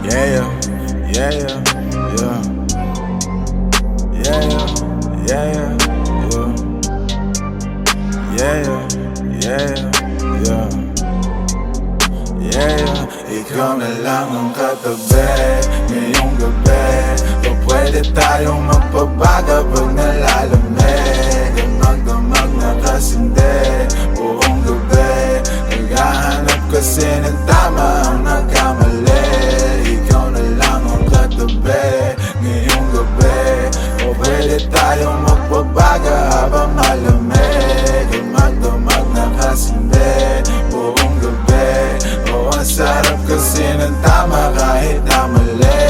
Yeah, yeah, yeah, yeah, yeah, yeah, yeah, yeah, yeah. Ikaw na lang ang katabi ngayong gabi. O pwede tayong magpabaga pag nalalamig. Damag-damag na kasindi buong gabi. Naghahanap kasi ng tama ang nagkamali. Ikaw na lang ang katabi ngayong gabi. O pwede tayong magpabaga habang malamig. Damag-damag na kasindi buong gabi. O ang sarap kasi ng tama kahit na mali.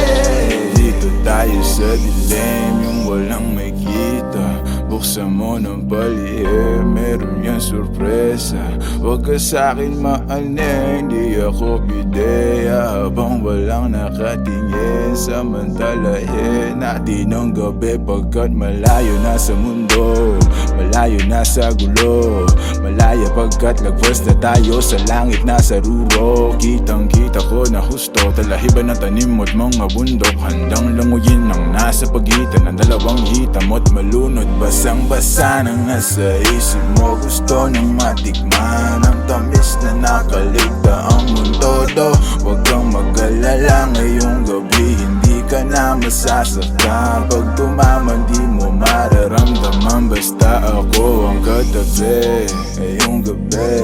Dito tayo sa dilim, yung walang may kita. Buksan mo ng palihim, meron yan sorpresa. Huwag ka sa'kin maaning, di ako bideya. Habang walang nakatingin, samantalahin natin ang gabi. Pagkat malayo na sa mundo, malayo na sa gulo. Malaya pagkat lagpas na tayo sa langit na sa ruro. Kitang kita ko na husto, talahiban ng tanim mo't mga bundok. Handang languyin ang nasa pagitan ng dalawang hita mo't malunod. Basang-basa nang nasa isip mo, gusto nang matikman ang tamis na nakaligta ang mundo do. Huwag kang mag-alala ngayong gabi, hindi ka na masasaktan. Pag tumaman di mo mararamdaman, basta ako ang katabi ngayong gabi.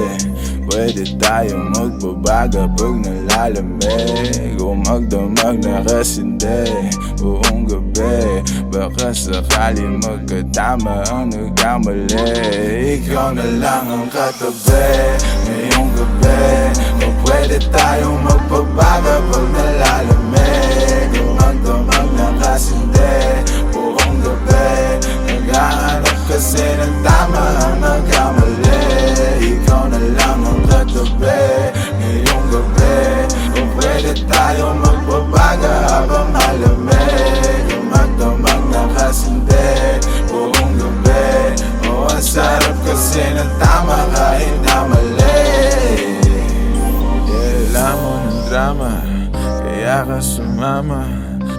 Pwede tayong magbabaga pag nalalamig. O magdamag na kasindi buong gabi. Baka sakali magkatama ang nagkamali. Ikaw na lang ang katabi ngayong gabi. O pwede tayong magbabaga pag nalalamig. O magdamag na kasindi buong gabi. Naghahanap kasi ng tama ang nagkamali. Ikaw na lang ang katabi ngayong gabi. O pwede tayong magbabaga habang malamig. O magdamag na kasindi buong gabi. O ang sarap kasi ng tama kahit na mali. Kailangan mo ng drama, kaya ka sumama.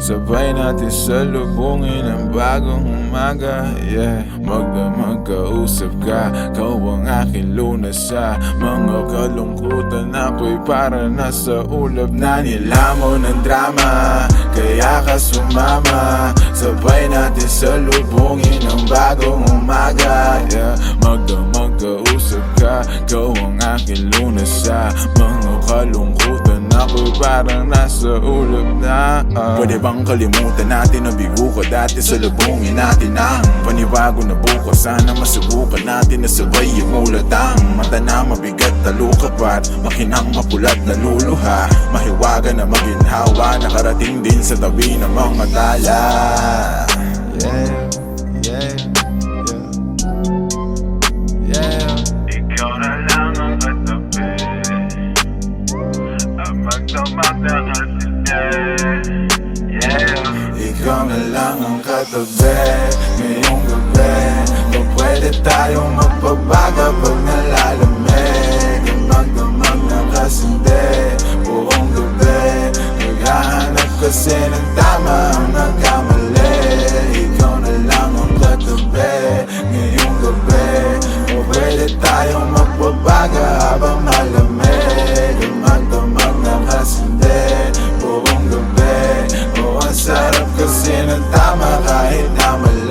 Sabay natin salubungin ang bagong umaga. Yeah, magkausap ka, kau ang aking lunas sa mga kalungkutan. Ako'y para nasa ulap na nilamon ng drama. Kaya ka sumama, sabay natin salubungin ang bagong umaga. Yeah, magkausap ka, kau ang aking lunas sa mga kalungkutan. Ako'y parang nasa ulap na Pwede bang kalimutan natin na bigo ka dati? Salubungin natin ang panibago na bukas. Sana masubukan natin na sabay yung ulatang mata na mabigat na lukapat, makinang mapulat na luluha. Mahiwaga na maginhawa, nakarating din sa tabi ng mga tala. Yeah, yeah, yeah, yeah. Ikaw na lang ang katabi, ang magdamag na kasindi. Yeah. Ikaw na lang ang katabi ngayong gabi. O pwede tayong magpabaga pag nalalamig. Ang magdamag na kasindi buong gabi. Naghahanap kasi ng tama ang nagkamali. Ikaw na lang ang katabi ngayong gabi. O pwede tayong magpabaga habang malamig. Ang magdamag na kasindi buong gabi. O ang sarap kasi ng tama kahit na mali.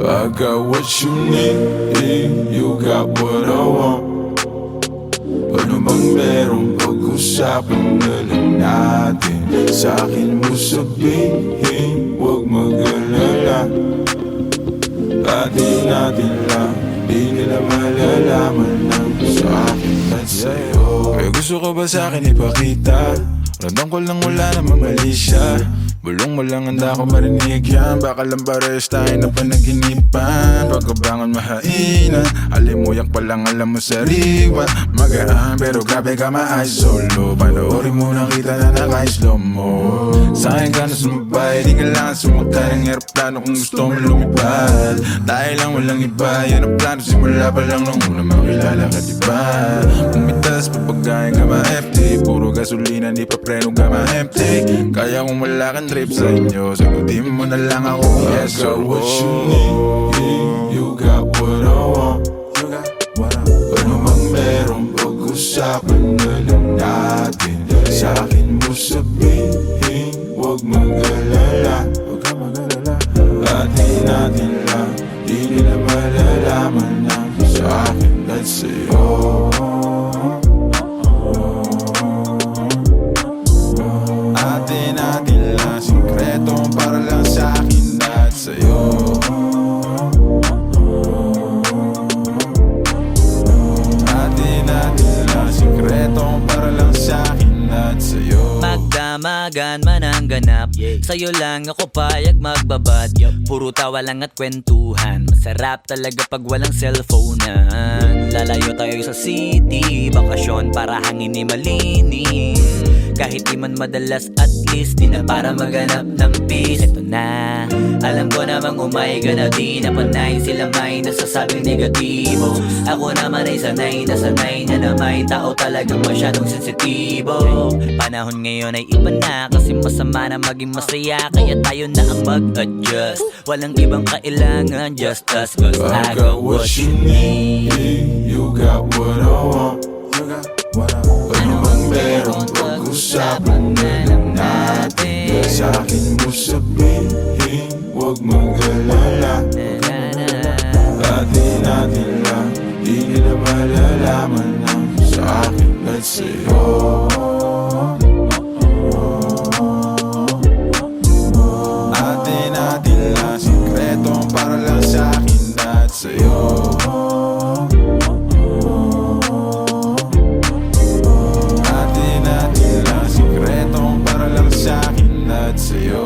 I got what you need, you got what I want. Ano bang merong pag-usapan na lang natin? Sa'kin mo sabihin, huwag mag-alala. Atin natin lang, di nila malalaman lang sa'kin at sa'yo. May gusto ka ba sa'kin ipakita? Randang ko lang wala namang mali siya. Bulong mo lang handa ko marinig yan. Baka lang pares tayo na panaginipan. Pagkabangon mahainan, alimuyak pa lang alam mo sariwa. Magaan pero grabe ka ma-isolo. Panoorin mo lang kita na naka-slow mo. Sa'kin ka na sumabay, di kailangan sumakay ng aeroplano kung gusto mo lumipad. Tayo lang walang iba, yan ang plano simula pa lang nung una makilala ka diba. Pumitas pa pagkain ka ma-empty, puro gasolina di pa preno ka ma-empty. Kaya kung wala kang trip sa inyo, sagutin mo na lang ako kung yes or what you need. You got what I want. Ano mang meron pag-usapan na lang natin. Sa akin mo sabihin, huwag mag-alala. Atin natin lang, di nila malalaman na sa akin at sa'yo. Atin natin lang, sikretong para lang sa akin at sa'yo. Atin natin lang, sikretong para lang sa akin at sa'yo. Magdamagan man ang ganap, sa'yo lang ako payag magbabad. Puro tawa lang at kwentuhan, masarap talaga pag walang cellphonean. Lalayo tayo sa city, bakasyon para hangin ni malinis. Kahit di man madalas, at least di na para maghanap ng peace. Ito na, alam ko namang umay ka na di napanay. Sila may nasasabing negatibo, ako naman ay sanay na may tao talagang masyadong sensitibo. Panahon ngayon ay iba na, kasi masama na maging masaya. Kaya tayo na ang mag-adjust, walang ibang kailangan, just us. Cause I got what you need. You got what I want. Ano bang meron pag-usapan na lang natin. Sa akin mo sabihin, huwag mag-alala. Atin natin lang, di nila malalaman na sa akin at sa'yo. Atin natin lang, sikretong para lang sa akin at sa'yo. Atin natin lang, sikretong para lang sa akin at sa'yo.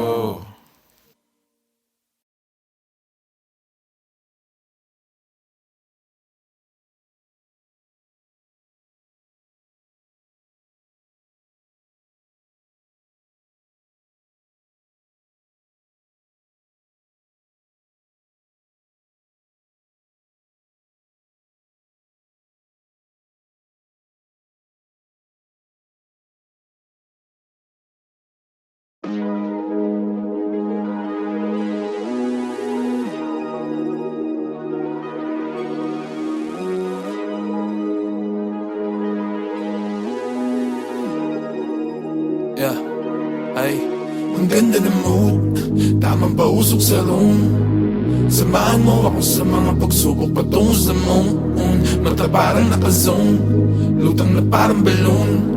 Yeah, ay ang ganda ng mood, tamang pausok sa room. Samahan mo ako sa mga pagsubok patungo sa moon. Mata parang naka-zone, lutang na parang balloon.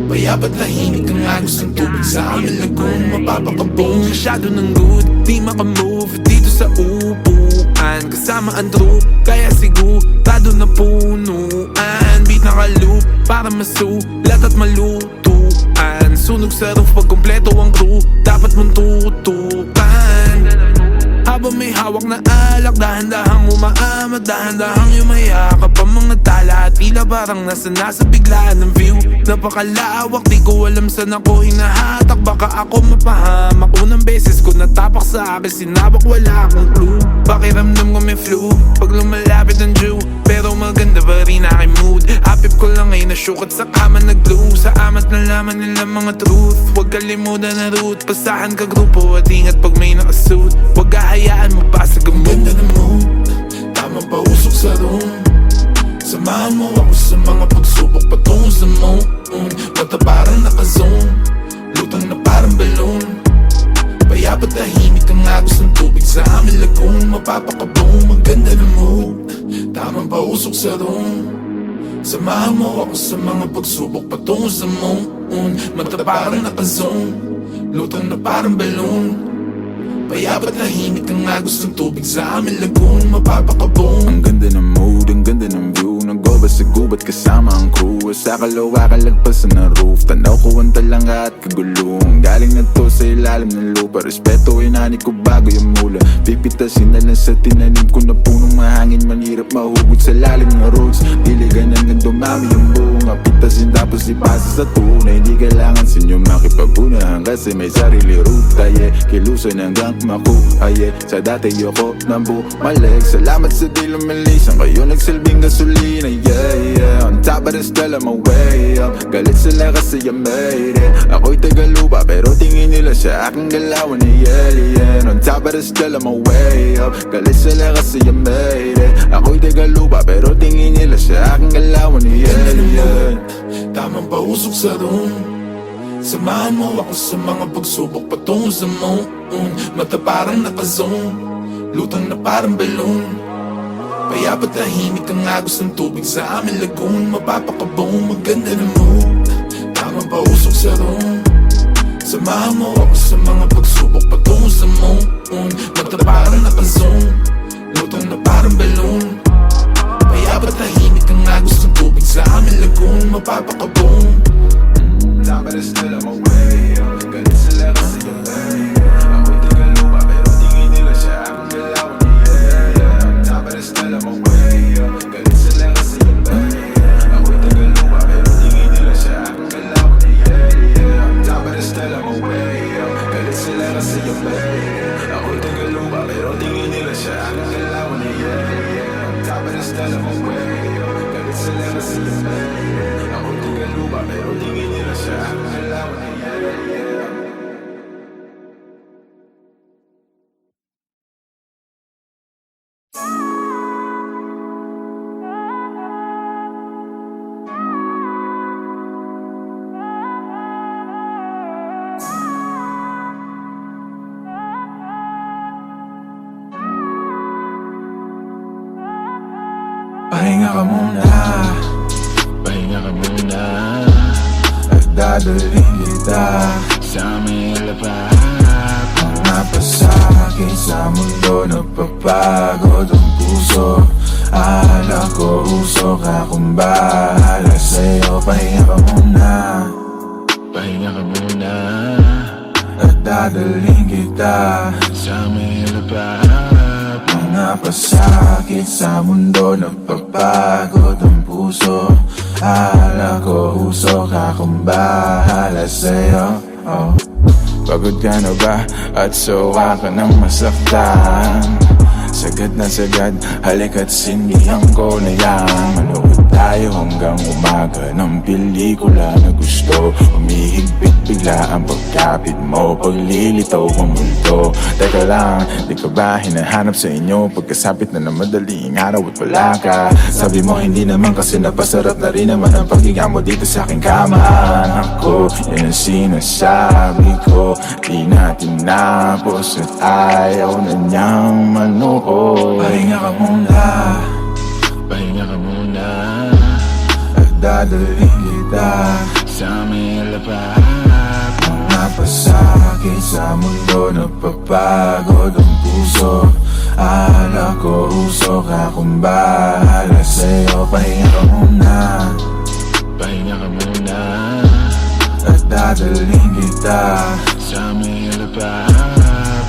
Payabat tahimik ang agos ng tubig sa aming lagoon. Mapapakaboom, masyado ng good, di makamove dito sa upuan. Kasama ang troop, kaya sigurado na punuan. Beat naka-loop, para masulat at malutuan. Sunog sa roof pag kompleto ang crew, dapat mong tutukan. Habang may hawak na alak, dahan-dahang umaamat, dahan-dahang yumayakap ang mga tala. At tila parang nasa biglaan ng view. Napakalawak, di ko alam saan ako hinahatak. Baka ako mapahamak, unang beses ko natapak sa akin sinabak, wala akong clue. Pakiramdam ko may flu, pag lumalapit ang Jew. Pero maganda pa rin aking mood. Hapip ko lang ay nasyukat sa kama nag-glue. Sa amat na laman nila mga truth. Huwag kalimutan na route, pasahan ka grupo at ingat pag may nakasuit. Huwag hayaan mo pa sa gamot. Ganda ng mood, tamang pausok sa room. Samahan mo ako sa mga pagsubok patungo sa moon. Mata parang naka-zone, lutang na parang balloon. Payabat tahimik ang agos ng tubig sa aming lagoon. Mapapakaboom, ang ganda ng mood, tamang pausok sa room. Samahan mo ako sa mga pagsubok patungo sa moon. Mata parang naka-zone, lutang na parang balloon. Payabat tahimik ang agos ng tubig sa aming lagoon. Mapapakaboom, ang ganda ng mood, ang ganda ng view. Nag-over sa gubat kasama ang crew. Sa kalawa kalagpasan ng roof, tanaw ko ang talanga at kagulong. Galing na to sa ilalim ng lupa, respeto inani ko bago yung mula. Pipitasin na lang sa tinanim ko na punong mahangin. Manirap mahugot sa lalim ng roads, diligan hanggang dumami yung bunga. Pitasin tapos ipasa sa tunay, hindi kailangan sa inyo makipagunahan kasi may sarili ruta, yeah. Kilusan hanggang makuha, yeah. Sa dati yoko nang bumalik, salamat sa di lumilisan kayo nagsilbing gasolina, yeah, yeah. On top of the still I'm way up, galit sila kasi I made it. Ako'y tagalupa pero tingin nila sa aking galawan ni alien. On top of the still I'm way up, galit sila kasi I made it. Ako'y tagalupa pero tingin nila sa aking galawan ni alien. Tamang pausok sa room, samahan mo ako sa mga pagsubok patungo sa moon. Mata parang naka-zone, lutang na parang balloon. Payapat tahimik ang agos ng tubig sa aming lagoon. Mapapakaboom, maganda na mood, tamang pausok sa room. Samahan mo ako sa mga pagsubok patungo sa moon. Mata parang naka-zone, lutang na parang balloon. Payapat tahimik ang agos ng tubig sa aming lagoon. Mapapakaboom. Top of the still I'm way up, galit sila kasi yung way up. Ako'y tagalupa pero tingin nila sa aking galawan ni yeah. Top of the still I'm way up, galit sila kasi yung way up. Ako'y tagalupa pero tingin nila sa aking galawan ni yeah. Top of the still I'm way up, galit sila kasi yung way up. Ako'y tagalupa pero tingin nila sa aking galawan ni yeah. Top of the still I'm way up, galit sila kasi yung way up. Ako'y tagalupa pero tingin nila sa aking galawan ni yeah. Pahinga ka muna, pahinga ka muna, at dadalhin kita sa may lapat. Mga pasakit sa mundo, nagpapagod ang puso. Akala ko usok akong bahala sa'yo. Pahinga ka muna, pahinga ka muna, at dadalhin kita sa may lapat. Mga pasakit sa mundo, nagpapagod ang puso. Akala ko usok akong bahala sa'yo, oh. Pagod ka na ba at sawa ka ng masaktan? Sagad na sagad, halika't sindihan ko na yan. Manood tayo hanggang umaga ng pelikula na gusto. Umihigpit bigla ang pagkapit mo, paglilitaw ang multo. Teka lang, di ka ba hinahanap sa inyo? Pagkasapit na ng madaling araw at wala ka. Sabi mo hindi naman kasi napasarap na rin naman ang paghiga mo dito sa aking kama. Ako, yan ang sinasabi ko, di natin napos at ayaw na niyang manood. Pahinga ka muna, pahinga ka muna, at dadalhin kita sa may lapat. Mga pasakit sa mundo, nagpapagod ang puso. Akala ko usok akong bahala sa'yo. Pahinga ka muna, pahinga ka muna, at dadalhin kita sa may lapat.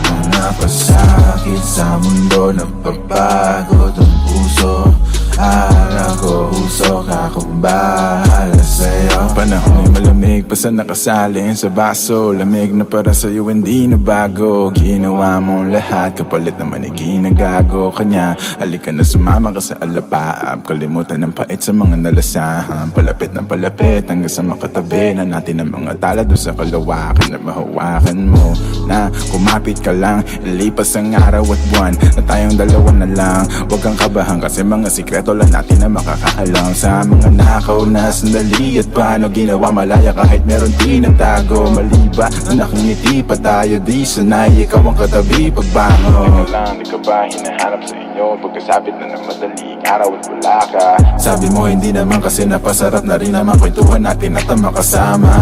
Mga pasakit sa mundo, nagpapagod ang puso. Akala ko usok akong bahala sa'yo. Panahon ay malamig, basta nakasalin sa baso. Lamig na para sa'yo, hindi na bago. Ginawa mong lahat, kapalit naman ay ginagago. Kanya, halika na sumama ka sa alapaap. Kalimutan ng pait sa mga nalasahan. Palapit ng palapit, hanggang sa makatabi na natin ang mga tala doon sa kalawakan. Na mahawakan mo, na kumapit ka lang. Ilipas ang araw at buwan, na tayong dalawa na lang. Huwag kang kabahan kasi mga sikreto lang natin na makakaalam. Sa mga nakaw na sandali at paano ginawa malaya kahit meron tinatago. Maliba na nakangiti pa tayo, di sanay ikaw ang katabi pagbangon. Teka lang, di ka ba hinahanap sa inyo? Pagkasabit na ng madaling araw at wala ka. Sabi mo hindi naman kasi napasarap na rin naman kwentuhan natin at ang makasama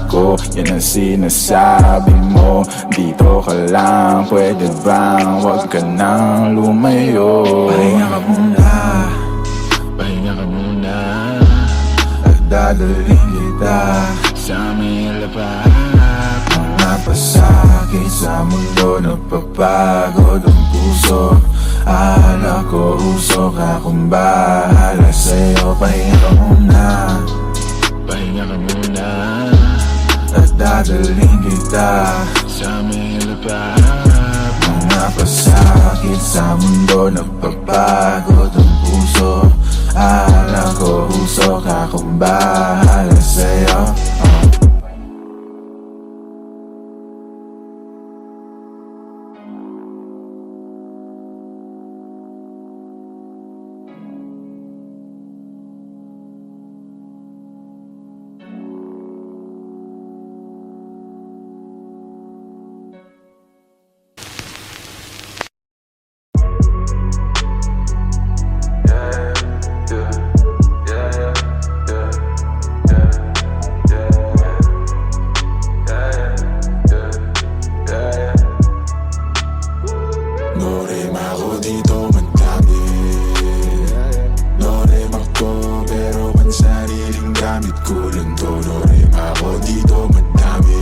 ko. Yan ang sinasabi mo, dito ka lang. Pwede bang wag ka nang lumayo? Pahinga ka muna, pahinga ka muna, Dadalhin kita sa may lapahan. Mga pasakit sa mundo, napapagod ang puso. Akala ko usok, akong bahala sa'yo. Pahinga ka muna, pahinga ka muna. At dadalhin kita sa may lapahan. Mga pasakit sa mundo, napapagod ang puso. Akala ko usok, akong bahala sa'yo. Norema ako dito madami. Norema ko pero pansariling gamit ko lang to. Norema ako dito madami.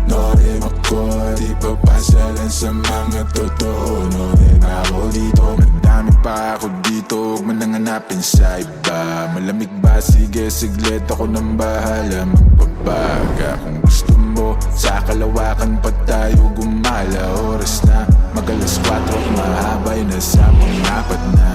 Norema ko di papasalan sa mga totoo. Norema ako dito madami pa ako dito. Huwag man nang hanapin sa iba. Malamig ba? Sige siglit ako nang bahala magbabaga. Kung gusto mo sa kalawakan pa tayo gumala. Oras na mag-alas 4, mahabay na sa pang-apat na.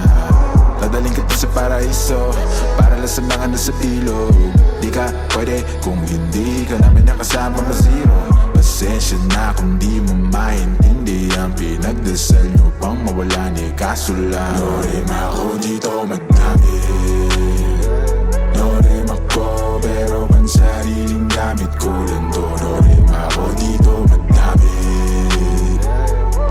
Dadaling kita sa paraiso para lang sa mga nasa ilog. Di ka pwede kung hindi ka namin nakasama na zero. Pasensya na kung di mo maintindihan. Pinagdasal nyo pang mawala ni kaso lang. Norema ako dito madami. Norema ko pero pansariling gamit ko lang to. Norema ako dito madami.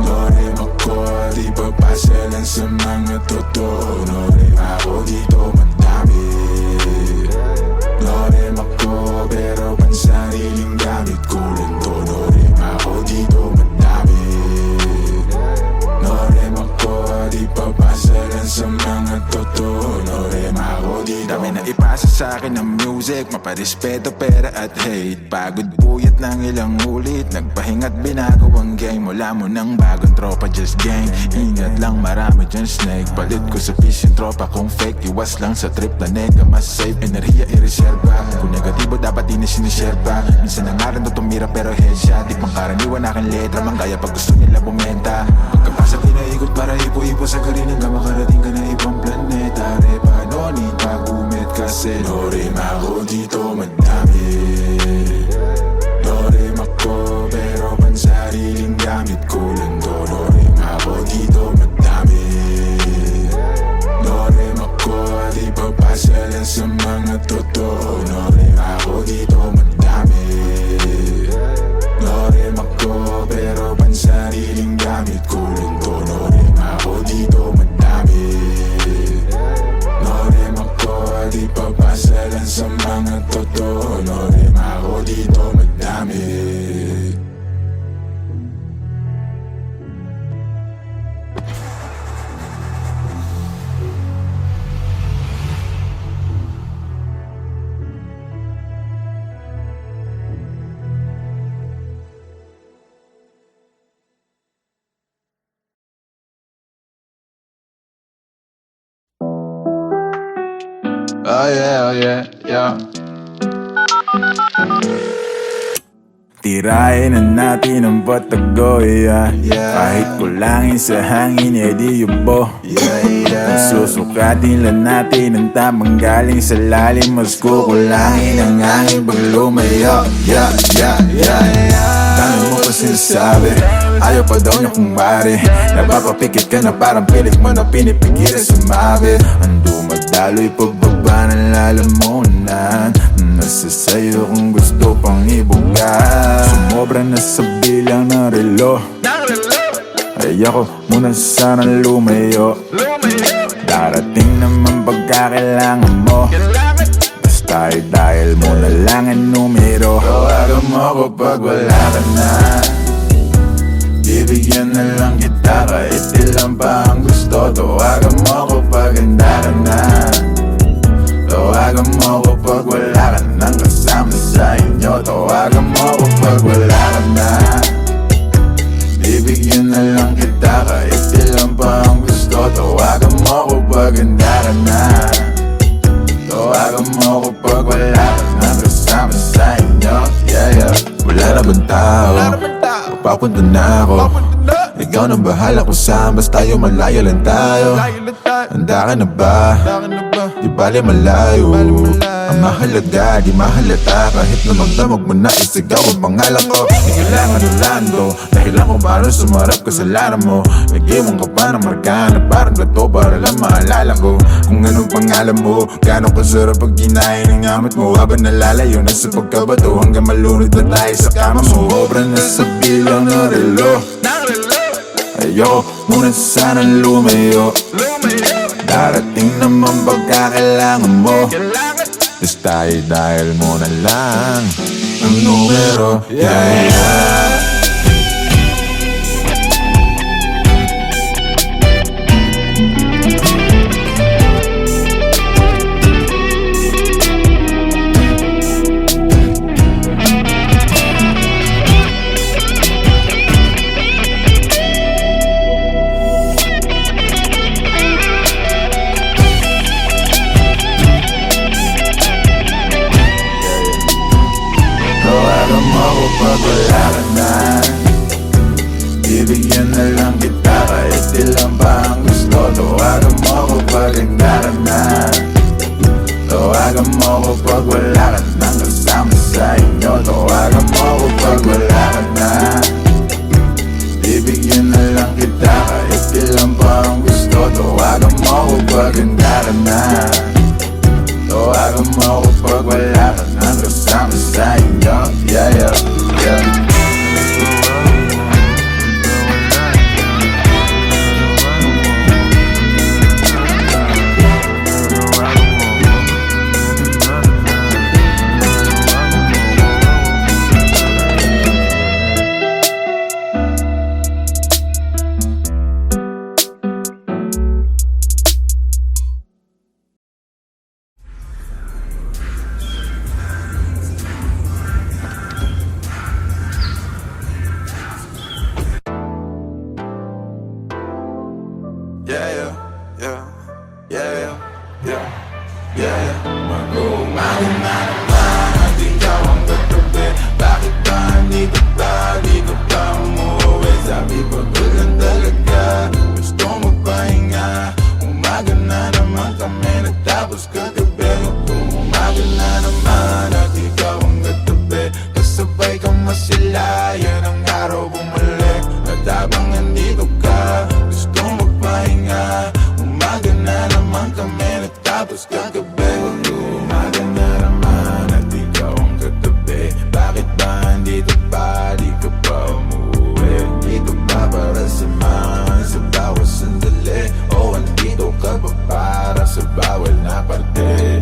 Norema ko di papasalan sa mga totoo. Norema ako dito madami. Norema ko pero pansariling gamit ko lang to. Norema ako dito madami. Norema ko di papasalan sa mga totoo. Norema ako dito. Dami na ipasa sa akin ng music, maparespeto, pera at hate. Pagod puyat ng ilang ulit, nagpahinga't binago ang game. Wala mo ng bagong tropa, just gang. Ingat lang, marami dyan snake. Palit ko sa fish yung tropa kung fake. Iwas lang sa trip na nega, mas safe. Enerhiya i-reserva, kung negatibo dapat di na sinisherpa. Minsan na nga rin to tumira pero headshot. Di pang karaniwan aking letra, manggaya pag gusto nila bumenta. Pagkapasok inaikot para ipo-ipo sa garin hanggang makarating ka na ibang planeta. Repa, no need pag-umit kasi Norema ako dito madami. Norema ko pero pansariling gamit ko lang to. Norema ako dito madami. Norema ko di papasalan sa mga totoo. Norema ako dito madami. Norema ko pero pansariling gamit ko lang to. Norema ako dito madami. Norema ko di papasalan sa mga totoo. Norema ako dito madami. Oh yeah, yeah. Tirahin na natin ang patago, yeah. Kahit kulangin sa hangin, di yubo. Susukatin lang natin ang tamang galing sa lalim. Mas kukulangin ang hangin pag lumayo, yeah. Dami mo pa sinasabi, ayaw pa daw niya kung bari. Napapapikit ka na parang pilit mo na pinipigilan sumabi. Ando madaloy pagbaba ng lalamunan. Nasa sayo kung gusto pang ibuga. Sumobra na sa bilang ng relo. Ay ako muna sana lumayo. Darating naman pagkakailangan mo. Basta dahil mo na lang ang numero. Tawagan mo ko pag wala ka na. Bibigyan na lang kita kahit ilan pa ang gusto. Tawagan mo ko pag handa ka na. Tawagan papunta na ako. Ikaw nang bahala kung saan, basta tayo malayo lang tayo. Handa ka na ba? Di bali malayo. Ang mahalaga, di mahalata. Kahit na magdamag mo na isigaw ang pangalan ko. Di kailangan ulando, dahil ako parang sumarap kasalanan mo. Nag-iwan ka pa ng marka na parang gato para lang maalala ko kung anong pangalan mo. Gano'ng kasarap pag ginahin ng amat mo, habang nalalayo na sa pagkabato, hanggang malunod na tayo sa kama mo. Sobra na sa bilang ng relo, ayoko muna sana lumayo. Darating naman pagkakailangan mo, just tayo dahil mo na lang ang numero. Yeah, yeah. Tawagan mo ako pag wala ka na. Bibigyan na lang kita kahit ilan pa ang gusto. Tawagan mo ako pag handa ka na. Tawagan mo ako pag wala ka nang kasama sa inyo. Tawagan mo ako pag wala ka na. Bibigyan na lang kita kahit ilan pa ang gusto. Tawagan mo ako pag handa ka na. Tawagan mo ako pag wala ka nang kasama sa inyo. Yeah, yeah, yeah. Yeah, yeah, yeah, yeah, yeah, yeah. Mag-umahin na naman at ikaw ang katabi. Bakit ba nandito ka? Di ka pa umuwi. Sabi pagod lang talaga, gusto magpahinga. Umaga na naman kami natapos kagabi. Mag-umaga na naman at ikaw ang katabi. Kasabay ka masilayan ang araw bumalik. At habang nandito ka, gusto magpahinga. Umaga na naman kami natapos kagabi. Umaga na naman at ikaw ang katabi. Bakit ba andito pa? Di ka pa umuwi. Dito ba para samahan sa bawat sandali? O andito ka ba para sa bawal na parte?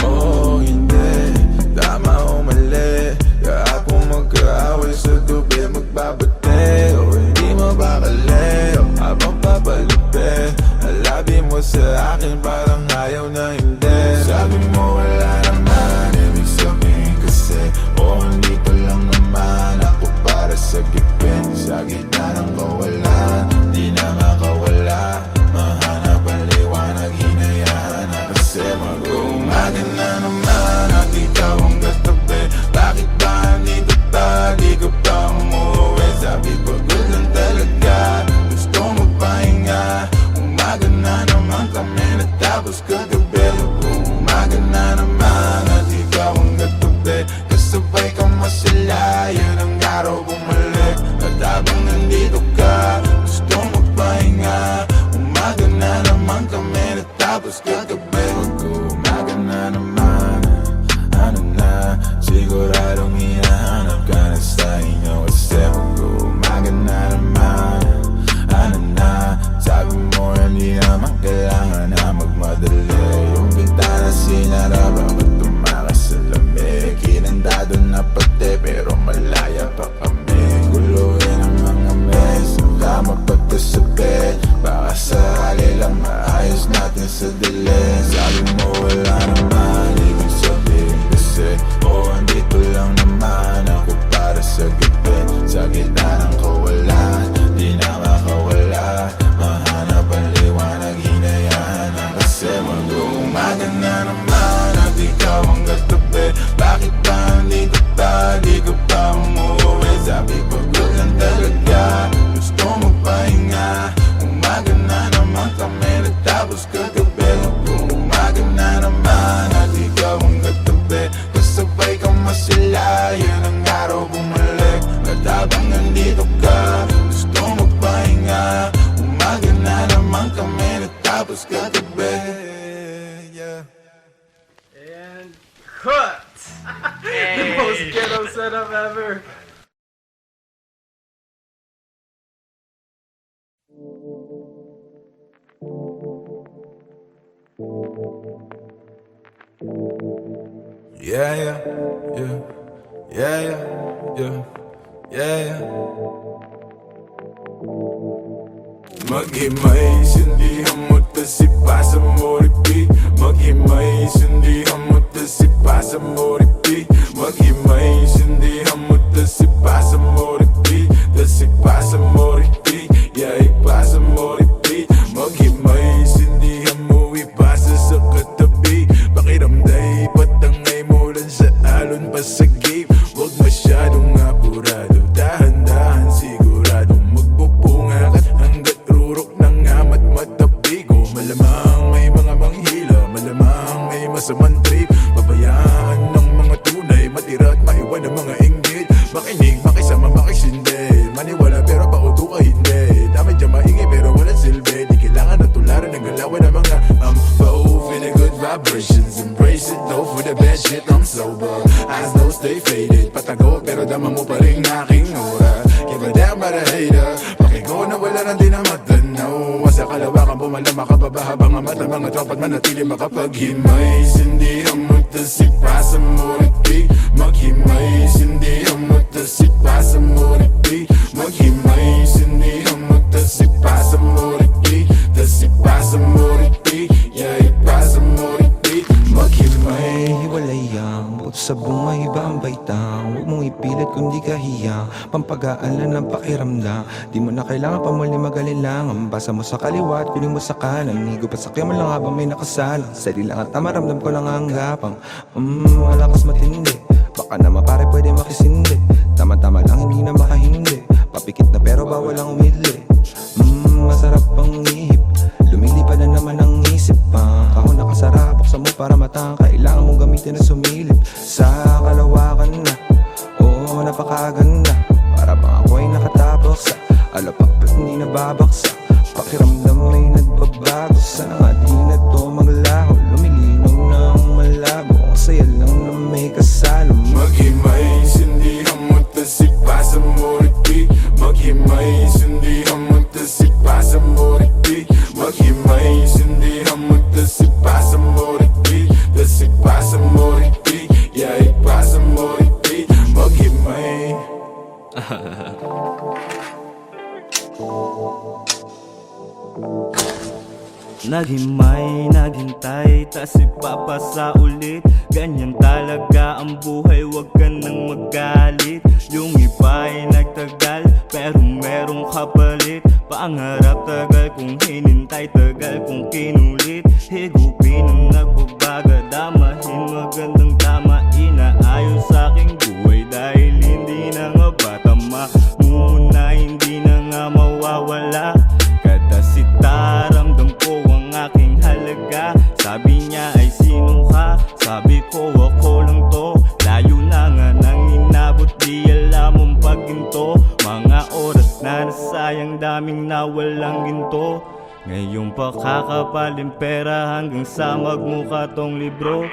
Oh, hindi, tama o mali. Kahapon magkaaway sa gabi magbabate. O hindi mabakali o habang papalipin. Alabi mo sa akin parang ayaw na hindi. Sabi mo wala naman, ibig sabihin kasi o andito lang naman ako para sa gipin. Sa gitna ng kawalan, di na makawala. Mahanap ang liwanag, hinayaan na kasi mag-umaga na naman at ikaw ang katabi. Bakit ba andito pa? Di ka pa umuwi. Sabi pagod lang talaga, gusto magpahinga. Umaga na naman kami natapos kagabi. Umaga na naman at ikaw ang katabi. Kasabay ka masilayan ang araw bumalik. At habang nandito ka, gusto magpahinga. Umaga na naman kami natapos kagabi. Umaga na naman, ano na, siguradong hinahanap ka na sa inyo. Kasi umaga na naman, ano na, sabi mo hindi naman kailangan na magmadali. Yung bintana sinara, bakit tumakas sa lamig? Kinandado na pati pero malaya pa kami. Guluhin ang mga mes, saka magpagkasabit. Baka sakali lang maayos natin sa dilim. Sabi mo wala naman, ibig sabihin kasi o andito lang naman ako para sa gipin. Sa gitna ng kawalan, di na makawala. Mahanap ang liwanag, hinayaan na kasi mag-umaga na naman at ikaw ang katabi. Bakit ba andito pa? Di ka pa umuwi. Sabi pagod lang talaga, halos katabi. Yeah. And cut! The most ghetto setup ever. Yeah, yeah, yeah, yeah, yeah, yeah, yeah. Maghimay, sindihan mo to si Pasa mo repeat. Maghimay, sindihan mo to si Pasa mo repeat. Maghimay, sindihan mo to si Pasa mo repeat. To si Pasa mo repeat. Yeah, ipasa mo repeat. Maghimay, sindihan mo ipasa sa katabi. Pakiramday, patangay mo lang sa alon pa sa game. Huwag masyadong apurado, dahan-dahan siguradong magpupunga ka hanggat rurok ng amat matabigo. Malamang may mga manghila, malamang may masamang trip. Pabayaan ng mga tunay, matira at maiwan ng mga inggit. Makinig, makisama, makisindi. Maniwala pero pauto ka hindi. Dami dyan maingay pero walang silbi. Di kailangan na tularan ng galawan ng mga feeling good vibrations. Embrace it though for the bad shit. I'm sober, eyes though stay faded. Patago pero dama mo pa rin aking aura. Give a damn about a hater. Pakigo na wala na din ang matanaw. Sa kalawakan bumala makababa habang ang mata mga tropa't manatili makapaghimay. Sindihan mo to si Pasa mo repeat. Maghimay, sindihan mo to si Pasa mo repeat. Maghimay, sindihan mo to si Pasa mo repeat. To si Pasa mo repeat. Yeah, ipasa mo repeat. Maghimay. Hiwalay ang bukod sa bunga, iba ang baitang. Huwag mong ipilit kung di ka hiyang. Pampagaan lang ng pakiramdam. Di mo na kailangan pa muli mag-alilangan. Basa mo sa kaliwa at piling mo sa kanan. Higop at sakya mo lang habang may nakasalang. Sali lang at maramdam ko lang ang gapang. Malakas matindi. Baka naman pare pwede makisindi. Tama-tama lang hindi na makahindi. Papikit na pero bawal ang umidli. Masarap ang ihip. Lumilipad na naman ang isip pa. Ako nakasara, buksan mo para matang. Kailangan mong gamitin na sumilip. Sa kalawakan na, oo napakaganda. Para bang ako ay nakatapos sa alapak at hindi nababaksa. Pakiramdam ay nagbabago. Sana nga di na to maglaho. Lumilinaw ng malabo. Ang saya lang na may kasalo. Maghimay, sindihan mo to si Pasa mo repeat. Maghimay, sindihan mo to si Pasa mo repeat. Maghimay, sindihan mo to si Pasa mo repeat. To si Pasa mo repeat. Yeah, ipasa mo repeat. Maghimay. Naghimay, naghintay, tas ipapasa ulit. Ganyan talaga ang buhay, wag ka nang magalit. Yung iba ay nagtagal, pero merong kapalit. Pangarap tagal kung hinintay, tagal kung kinulit. Higupin ang nagbabaga, damahin magandang tama. Inaayos sa aking buhay dahil hindi na nga ba tama. Muna hindi na nga mawawala. Kadasita, ramdam ko ang aking halaga. Sabi niya ay sino ka? Sabi ko ako lang to. Layo na nga nang inabot, di alam ang pagginto. Mga oras na nasayang, daming nawalang ginto. Ngayon pa kakapaling pera hanggang sa magmukha tong libro.